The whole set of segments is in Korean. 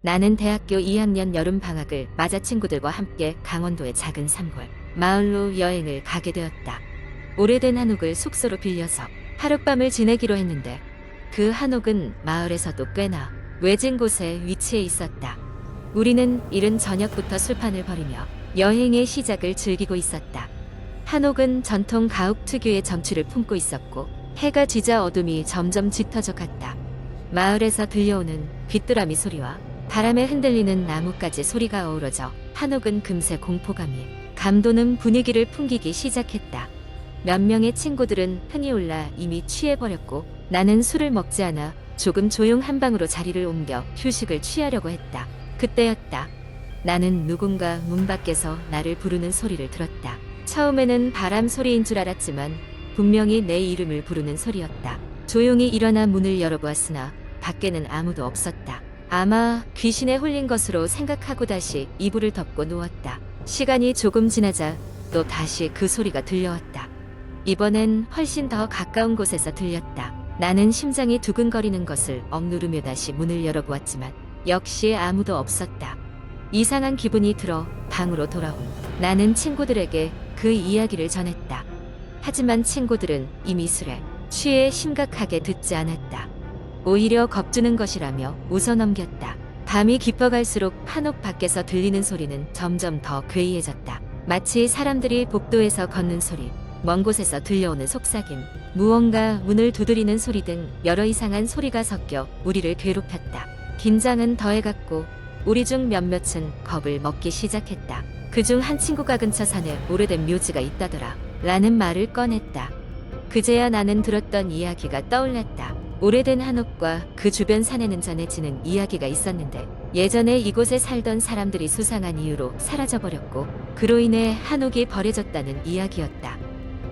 나는 대학교 2학년 여름방학을 맞아 친구들과 함께 강원도의 작은 산골 마을로 여행을 가게 되었다. 오래된 한옥을 숙소로 빌려서 하룻밤을 지내기로 했는데 그 한옥은 마을에서도 꽤나 외진 곳에 위치해 있었다. 우리는 이른 저녁부터 술판을 벌이며 여행의 시작을 즐기고 있었다. 한옥은 전통 가옥 특유의 정취를 품고 있었고 해가 지자 어둠이 점점 짙어져 갔다. 마을에서 들려오는 귀뚜라미 소리와 바람에 흔들리는 나뭇가지 소리가 어우러져 한옥은 금세 공포감이 감도는 분위기를 풍기기 시작했다. 몇 명의 친구들은 흥이 올라 이미 취해버렸고 나는 술을 먹지 않아 조금 조용한 방으로 자리를 옮겨 휴식을 취하려고 했다. 그때였다. 나는 누군가 문 밖에서 나를 부르는 소리를 들었다. 처음에는 바람 소리인 줄 알았지만 분명히 내 이름을 부르는 소리였다. 조용히 일어나 문을 열어보았으나 밖에는 아무도 없었다. 아마 귀신에 홀린 것으로 생각하고 다시 이불을 덮고 누웠다. 시간이 조금 지나자 또 다시 그 소리가 들려왔다. 이번엔 훨씬 더 가까운 곳에서 들렸다. 나는 심장이 두근거리는 것을 억누르며 다시 문을 열어보았지만 역시 아무도 없었다. 이상한 기분이 들어 방으로 돌아온 나는 친구들에게 그 이야기를 전했다. 하지만 친구들은 이미 술에 취해 심각하게 듣지 않았다. 오히려 겁주는 것이라며 웃어넘겼다. 밤이 깊어갈수록 한옥 밖에서 들리는 소리는 점점 더 괴이해졌다. 마치 사람들이 복도에서 걷는 소리, 먼 곳에서 들려오는 속삭임, 무언가 문을 두드리는 소리 등 여러 이상한 소리가 섞여 우리를 괴롭혔다. 긴장은 더해갔고 우리 중 몇몇은 겁을 먹기 시작했다. 그중 한 친구가 근처 산에 오래된 묘지가 있다더라 라는 말을 꺼냈다. 그제야 나는 들었던 이야기가 떠올랐다. 오래된 한옥과 그 주변 산에는 전해지는 이야기가 있었는데 예전에 이곳에 살던 사람들이 수상한 이유로 사라져버렸고 그로 인해 한옥이 버려졌다는 이야기였다.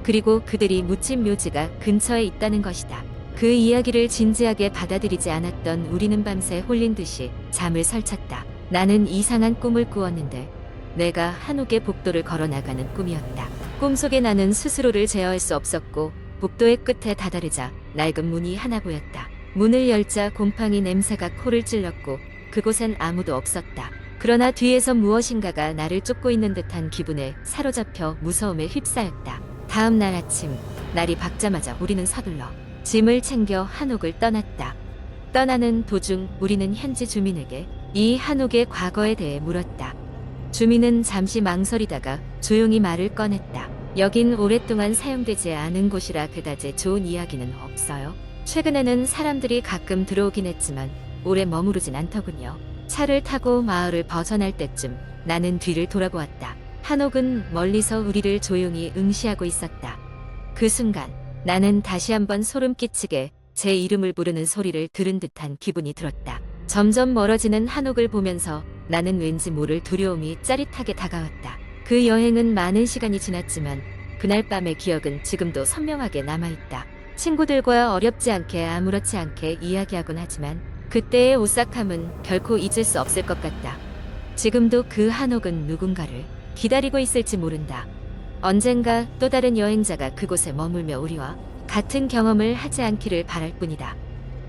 그리고 그들이 묻힌 묘지가 근처에 있다는 것이다. 그 이야기를 진지하게 받아들이지 않았던 우리는 밤새 홀린 듯이 잠을 설쳤다. 나는 이상한 꿈을 꾸었는데 내가 한옥의 복도를 걸어나가는 꿈이었다. 꿈속에 나는 스스로를 제어할 수 없었고 복도의 끝에 다다르자 낡은 문이 하나 보였다. 문을 열자 곰팡이 냄새가 코를 찔렀고 그곳엔 아무도 없었다. 그러나 뒤에서 무엇인가가 나를 쫓고 있는 듯한 기분에 사로잡혀 무서움에 휩싸였다. 다음 날 아침 날이 밝자마자 우리는 서둘러 짐을 챙겨 한옥을 떠났다. 떠나는 도중 우리는 현지 주민에게 이 한옥의 과거에 대해 물었다. 주민은 잠시 망설이다가 조용히 말을 꺼냈다. 여긴 오랫동안 사용되지 않은 곳이라 그다지 좋은 이야기는 없어요. 최근에는 사람들이 가끔 들어오긴 했지만 오래 머무르진 않더군요. 차를 타고 마을을 벗어날 때쯤 나는 뒤를 돌아보았다. 한옥은 멀리서 우리를 조용히 응시하고 있었다. 그 순간 나는 다시 한번 소름 끼치게 제 이름을 부르는 소리를 들은 듯한 기분이 들었다. 점점 멀어지는 한옥을 보면서 나는 왠지 모를 두려움이 짜릿하게 다가왔다. 그 여행은 많은 시간이 지났지만 그날 밤의 기억은 지금도 선명하게 남아있다. 친구들과 어렵지 않게 아무렇지 않게 이야기하곤 하지만 그때의 오싹함은 결코 잊을 수 없을 것 같다. 지금도 그 한옥은 누군가를 기다리고 있을지 모른다. 언젠가 또 다른 여행자가 그곳에 머물며 우리와 같은 경험을 하지 않기를 바랄 뿐이다.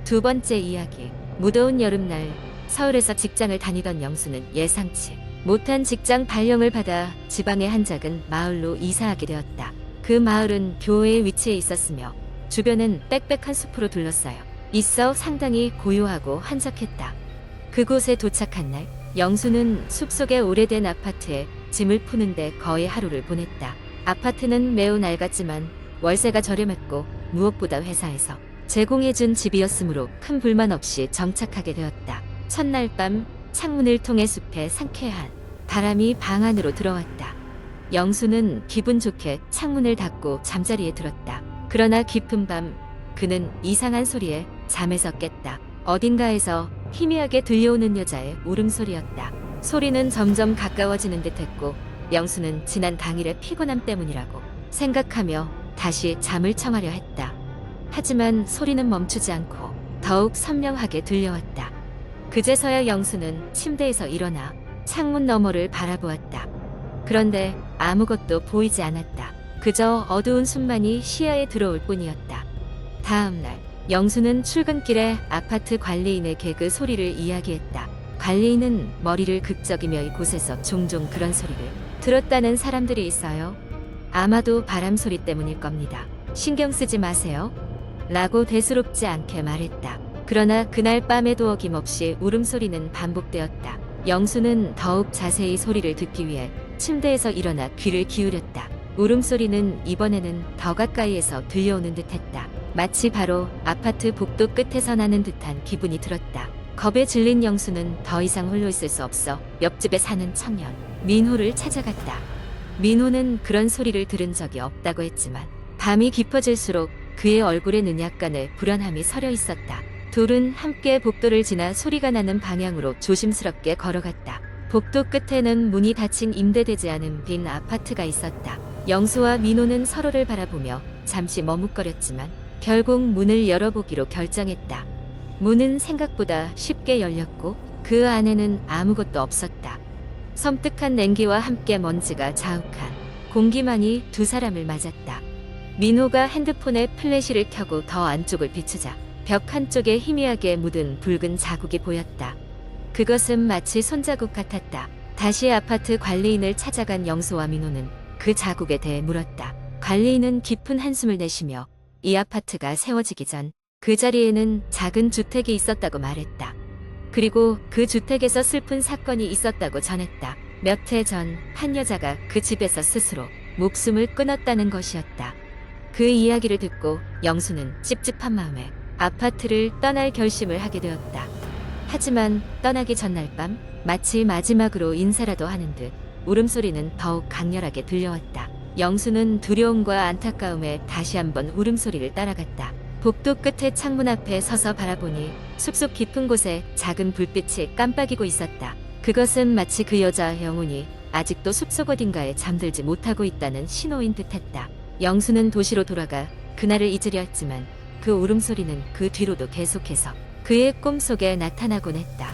두 번째 이야기. 무더운 여름날 서울에서 직장을 다니던 영수는 예상치 못한 직장 발령을 받아 지방의 한 작은 마을로 이사하게 되었다. 그 마을은 교외에 위치해 있었으며 주변은 빽빽한 숲으로 둘러싸여 있어 상당히 고요하고 한적했다. 그곳에 도착한 날 영수는 숲속의 오래된 아파트에 짐을 푸는데 거의 하루를 보냈다. 아파트는 매우 낡았지만 월세가 저렴했고 무엇보다 회사에서 제공해준 집이었으므로 큰 불만 없이 정착하게 되었다. 첫날 밤 창문을 통해 숲에 상쾌한 바람이 방 안으로 들어왔다. 영수는 기분 좋게 창문을 닫고 잠자리에 들었다. 그러나 깊은 밤 그는 이상한 소리에 잠에서 깼다. 어딘가에서 희미하게 들려오는 여자의 울음소리였다. 소리는 점점 가까워지는 듯했고 영수는 지난 당일의 피곤함 때문이라고 생각하며 다시 잠을 청하려 했다. 하지만 소리는 멈추지 않고 더욱 선명하게 들려왔다. 그제서야 영수는 침대에서 일어나 창문 너머를 바라보았다. 그런데 아무것도 보이지 않았다. 그저 어두운 숲만이 시야에 들어올 뿐이었다. 다음 날 영수는 출근길에 아파트 관리인에게 그 소리를 이야기했다. 관리인은 머리를 극적이며 이곳에서 종종 그런 소리를 들었다는 사람들이 있어요. 아마도 바람 소리 때문일 겁니다. 신경 쓰지 마세요. 라고 대수롭지 않게 말했다. 그러나 그날 밤에도 어김없이 울음소리는 반복되었다. 영수는 더욱 자세히 소리를 듣기 위해 침대에서 일어나 귀를 기울였다. 울음소리는 이번에는 더 가까이에서 들려오는 듯했다. 마치 바로 아파트 복도 끝에서 나는 듯한 기분이 들었다. 겁에 질린 영수는 더 이상 홀로 있을 수 없어 옆집에 사는 청년 민호를 찾아갔다. 민호는 그런 소리를 들은 적이 없다고 했지만 밤이 깊어질수록 그의 얼굴에는 약간의 불안함이 서려 있었다. 둘은 함께 복도를 지나 소리가 나는 방향으로 조심스럽게 걸어갔다. 복도 끝에는 문이 닫힌 임대되지 않은 빈 아파트가 있었다. 영수와 민호는 서로를 바라보며 잠시 머뭇거렸지만 결국 문을 열어보기로 결정했다. 문은 생각보다 쉽게 열렸고 그 안에는 아무것도 없었다. 섬뜩한 냉기와 함께 먼지가 자욱한 공기만이 두 사람을 맞았다. 민호가 핸드폰에 플래시를 켜고 더 안쪽을 비추자 벽 한쪽에 희미하게 묻은 붉은 자국이 보였다. 그것은 마치 손자국 같았다. 다시 아파트 관리인을 찾아간 영수와 민호는 그 자국에 대해 물었다. 관리인은 깊은 한숨을 내쉬며 이 아파트가 세워지기 전 그 자리에는 작은 주택이 있었다고 말했다. 그리고 그 주택에서 슬픈 사건이 있었다고 전했다. 몇 해 전 한 여자가 그 집에서 스스로 목숨을 끊었다는 것이었다. 그 이야기를 듣고 영수는 찝찝한 마음에 아파트를 떠날 결심을 하게 되었다. 하지만 떠나기 전날 밤 마치 마지막으로 인사라도 하는 듯 울음소리는 더욱 강렬하게 들려왔다. 영수는 두려움과 안타까움에 다시 한번 울음소리를 따라갔다. 복도 끝에 창문 앞에 서서 바라보니 숲속 깊은 곳에 작은 불빛이 깜빡이고 있었다. 그것은 마치 그 여자의 영혼이 아직도 숲속 어딘가에 잠들지 못하고 있다는 신호인 듯했다. 영수는 도시로 돌아가 그날을 잊으려 했지만 그 울음소리는 그 뒤로도 계속해서 그의 꿈속에 나타나곤 했다.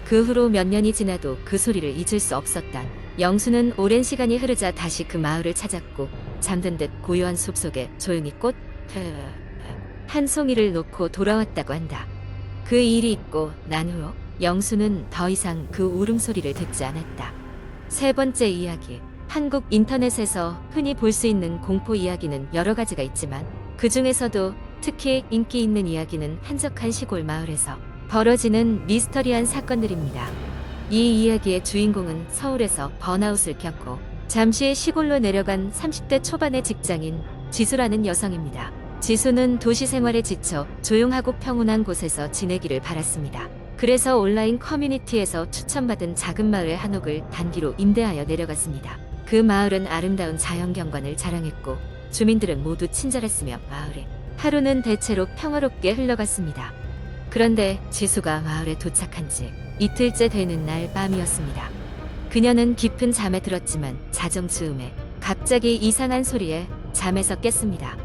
그 후로 몇 년이 지나도 그 소리를 잊을 수 없었다. 영수는 오랜 시간이 흐르자 다시 그 마을을 찾았고 잠든 듯 고요한 숲속에 조용히 꽃 한 송이를 놓고 돌아왔다고 한다. 그 일이 있고 난 후 영수는 더 이상 그 울음소리를 듣지 않았다. 세 번째 이야기. 한국 인터넷에서 흔히 볼 수 있는 공포 이야기는 여러 가지가 있지만 그 중에서도 특히 인기 있는 이야기는 한적한 시골 마을에서 벌어지는 미스터리한 사건들입니다. 이 이야기의 주인공은 서울에서 번아웃을 겪고 잠시 시골로 내려간 30대 초반의 직장인 지수라는 여성입니다. 지수는 도시 생활에 지쳐 조용하고 평온한 곳에서 지내기를 바랐습니다. 그래서 온라인 커뮤니티에서 추천받은 작은 마을 한옥을 단기로 임대하여 내려갔습니다. 그 마을은 아름다운 자연 경관을 자랑했고 주민들은 모두 친절했으며 마을에 하루는 대체로 평화롭게 흘러갔습니다. 그런데 지수가 마을에 도착한 지 이틀째 되는 날 밤이었습니다. 그녀는 깊은 잠에 들었지만 자정즈음에 갑자기 이상한 소리에 잠에서 깼습니다.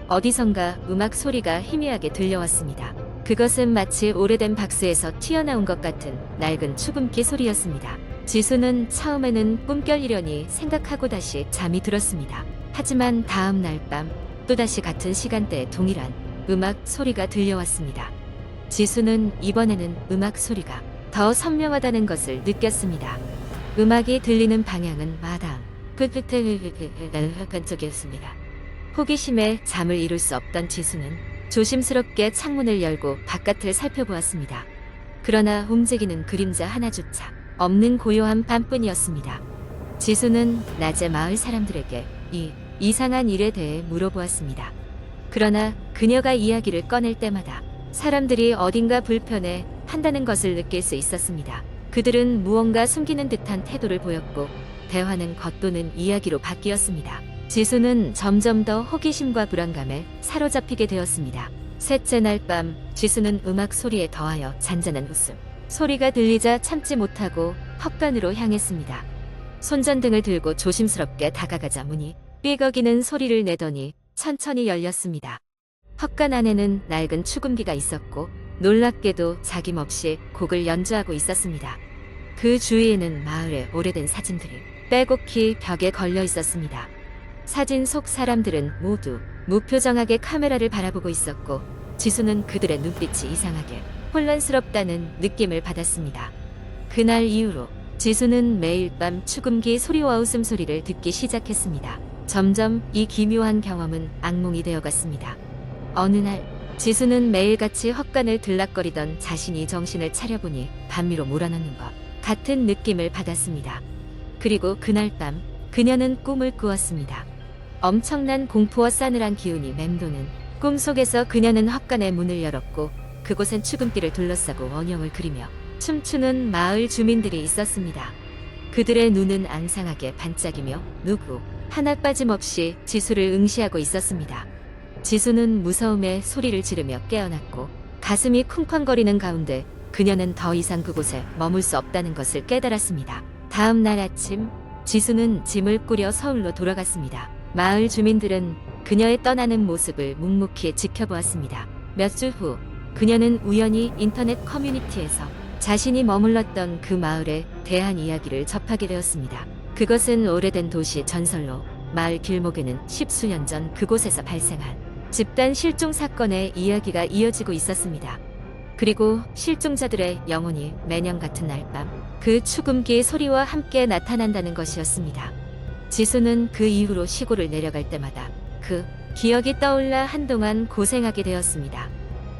어디선가 음악 소리가 희미하게 들려왔습니다. 그것은 마치 오래된 박스에서 튀어나온 것 같은 낡은 축음기 소리였습니다. 지수는 처음에는 꿈결이려니 생각하고 다시 잠이 들었습니다. 하지만 다음 날 밤 또다시 같은 시간대에 동일한 음악 소리가 들려왔습니다. 지수는 이번에는 음악 소리가 더 선명하다는 것을 느꼈습니다. 음악이 들리는 방향은 마당 끝끝에 쪽이었습니다. 호기심에 잠을 이룰 수 없던 지수는 조심스럽게 창문을 열고 바깥을 살펴보았습니다. 그러나 움직이는 그림자 하나조차 없는 고요한 밤뿐이었습니다. 지수는 낮에 마을 사람들에게 이 이상한 일에 대해 물어보았습니다. 그러나 그녀가 이야기를 꺼낼 때마다 사람들이 어딘가 불편해 한다는 것을 느낄 수 있었습니다. 그들은 무언가 숨기는 듯한 태도를 보였고 대화는 겉도는 이야기로 바뀌었습니다. 지수는 점점 더 호기심과 불안감에 사로잡히게 되었습니다. 셋째 날 밤 지수는 음악 소리에 더하여 잔잔한 웃음 소리가 들리자 참지 못하고 헛간으로 향했습니다. 손전등을 들고 조심스럽게 다가가자 문이 삐걱이는 소리를 내더니 천천히 열렸습니다. 헛간 안에는 낡은 축음기가 있었고 놀랍게도 자김없이 곡을 연주하고 있었습니다. 그 주위에는 마을의 오래된 사진들이 빼곡히 벽에 걸려 있었습니다. 사진 속 사람들은 모두 무표정하게 카메라를 바라보고 있었고 지수는 그들의 눈빛이 이상하게 혼란스럽다는 느낌을 받았습니다. 그날 이후로 지수는 매일 밤 축음기 소리와 웃음소리를 듣기 시작했습니다. 점점 이 기묘한 경험은 악몽이 되어갔습니다. 어느 날 지수는 매일같이 헛간을 들락거리던 자신이 정신을 차려보니 반미로 몰아넣는 것 같은 느낌을 받았습니다. 그리고 그날 밤 그녀는 꿈을 꾸었습니다. 엄청난 공포와 싸늘한 기운이 맴도는 꿈속에서 그녀는 헛간의 문을 열었고 그곳엔 축음기를 둘러싸고 원형을 그리며 춤추는 마을 주민들이 있었습니다. 그들의 눈은 앙상하게 반짝이며 누구 하나 빠짐없이 지수를 응시하고 있었습니다. 지수는 무서움에 소리를 지르며 깨어났고 가슴이 쿵쾅거리는 가운데 그녀는 더 이상 그곳에 머물 수 없다는 것을 깨달았습니다. 다음 날 아침 지수는 짐을 꾸려 서울로 돌아갔습니다. 마을 주민들은 그녀의 떠나는 모습을 묵묵히 지켜보았습니다. 몇 주 후 그녀는 우연히 인터넷 커뮤니티에서 자신이 머물렀던 그 마을에 대한 이야기를 접하게 되었습니다. 그것은 오래된 도시 전설로 마을 길목에는 십수년 전 그곳에서 발생한 집단 실종 사건의 이야기가 이어지고 있었습니다. 그리고 실종자들의 영혼이 매년 같은 날 밤 그 축음기의 소리와 함께 나타난다는 것이었습니다. 지수는 그 이후로 시골을 내려갈 때마다 그 기억이 떠올라 한동안 고생하게 되었습니다.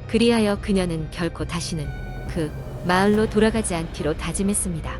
그리하여 그녀는 결코 다시는 그 마을로 돌아가지 않기로 다짐했습니다.